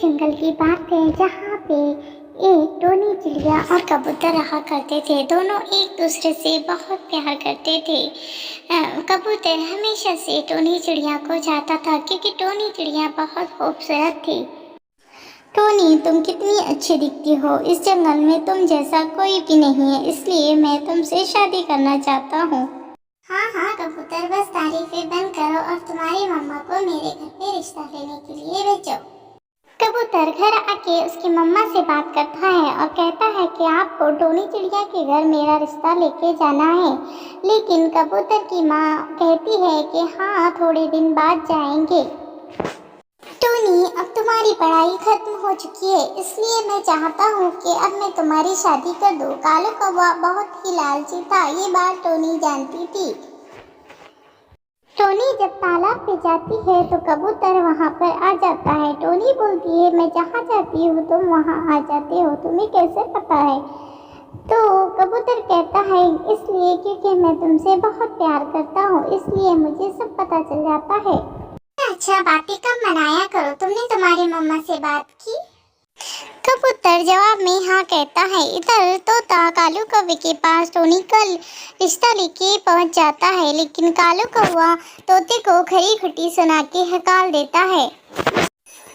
जंगल की बात है जहाँ पे एक टोनी चिड़िया और कबूतर रहा करते थे। दोनों एक दूसरे से बहुत प्यार करते थे। कबूतर हमेशा से टोनी चिड़िया को चाहता था क्योंकि टोनी चिड़िया बहुत खूबसूरत थी। टोनी, तुम कितनी अच्छी दिखती हो। इस जंगल में तुम जैसा कोई भी नहीं है, इसलिए मैं तुमसे शादी करना चाहता हूँ। हाँ हाँ कबूतर, बस तारीफें बंद करो और तुम्हारी मम्मा को मेरे घर पे रिश्ता लेने के लिए भेजो। कबूतर घर आके उसकी मम्मा से बात करता है और कहता है कि आपको टोनी चिड़िया के घर मेरा रिश्ता लेके जाना है। लेकिन कबूतर की माँ कहती है कि हाँ, थोड़े दिन बाद जाएंगे। टोनी, अब तुम्हारी पढ़ाई खत्म हो चुकी है, इसलिए मैं चाहता हूँ कि अब मैं तुम्हारी शादी कर दूँ। कालू कौवा बहुत ही लालची था, ये बात टोनी जानती थी। टोनी जब तालाब पे जाती है तो कबूतर वहाँ पर आ जाता है। टोनी बोलती है, मैं जहाँ जाती हूँ तुम वहाँ आ जाते हो, तुम्हें कैसे पता है? तो कबूतर कहता है, इसलिए क्योंकि मैं तुमसे बहुत प्यार करता हूँ, इसलिए मुझे सब पता चल जाता है। अच्छा, बातें कम बनाया करो, तुमने तुम्हारी मम्मा से बात की? कबूतर जवाब में हाँ कहता है। इधर तोता कालू कौवे के पास टोनी का रिश्ता लेके पहुंच जाता है, लेकिन कालू कौवा तोते को खरी खुटी सुना के हकाल देता है।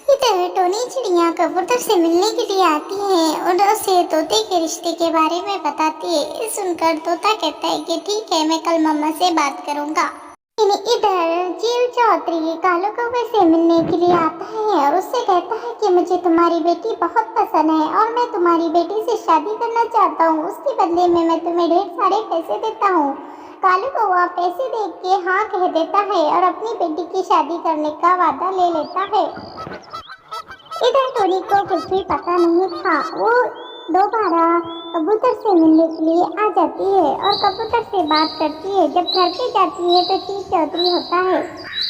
इधर टोनी चिड़िया कबूतर से मिलने के लिए आती है और उसे तोते के रिश्ते के बारे में बताती है। ये सुनकर तोता कहता है कि ठीक है, मैं कल मम्मा से बात करूँगा। इधर चील चौधरी कालू कौवे से मिलने के लिए आता है और उससे कहता है कि मुझे तुम्हारी बेटी बहुत पसंद है और मैं तुम्हारी बेटी से शादी करना चाहता हूँ। उसके बदले में मैं तुम्हें ढेर सारे पैसे देता हूँ। कालू कौवा पैसे देख के हाँ कह देता है और अपनी बेटी की शादी करने का वादा ले लेता है। इधर टोनी को कुछ भी पता नहीं था। वो दोबारा कबूतर से मिलने के लिए आ जाती है और कबूतर से बात करती है। जब घर पे जाती है तो चील चौधरी होता है,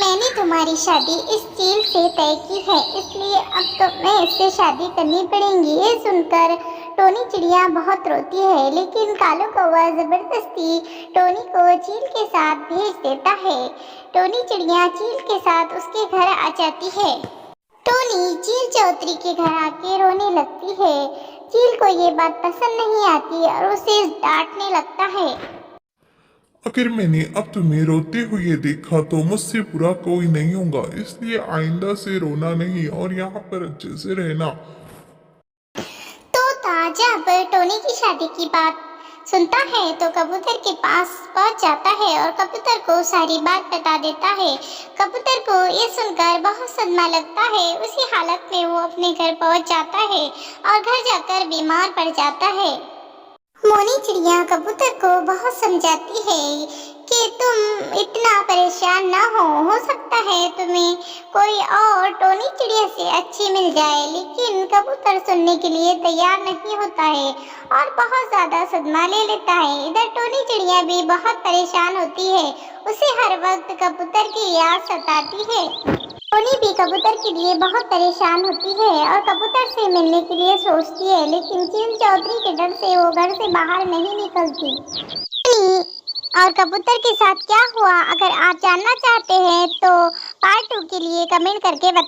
मैंने तुम्हारी शादी इस चील से तय की है, इसलिए अब तो मैं इससे शादी करनी पड़ेगी। ये सुनकर टोनी चिड़िया बहुत रोती है, लेकिन कालू कौवा जबरदस्ती टोनी को चील के साथ भेज देता है। टोनी चिड़िया चील के साथ उसके घर आ जाती है। टोनी चील चौधरी के घर आके रोने लगती है। चील को ये बात पसंद नहीं आती और उसे डांटने लगता है। अगर मैंने अब तुम्हें रोते हुए देखा तो मुझसे बुरा कोई नहीं होगा, इसलिए आइंदा से रोना नहीं और यहाँ पर अच्छे से रहना। तोता जब टोनी की शादी की बात सुनता है तो कबूतर के पास पहुंच जाता है और कबूतर को सारी बात बता देता है। कबूतर को ये सुनकर बहुत सदमा लगता है। उसी हालत में वो अपने घर पहुंच जाता है और घर जाकर बीमार पड़ जाता है। मोनी चिड़िया कबूतर को बहुत समझाती है कि तुम इतना परेशान ना हो सकता है तुम्हें कोई और टोनी चिड़िया से अच्छी मिल जाए, लेकिन कबूतर सुनने के लिए तैयार नहीं होता है और बहुत ज्यादा सदमा ले लेता है। इधर टोनी चिड़िया भी बहुत परेशान होती है, उसे हर वक्त कबूतर की याद सताती है। टोनी भी कबूतर के लिए बहुत परेशान होती है और कबूतर से मिलने के लिए सोचती है, लेकिन चील चौधरी के डर से वो घर से बाहर नहीं निकलती। टोनी और कबूतर के साथ क्या हुआ, अगर आप जानना चाहते हैं तो पार्ट 2 के लिए कमेंट करके बताइए।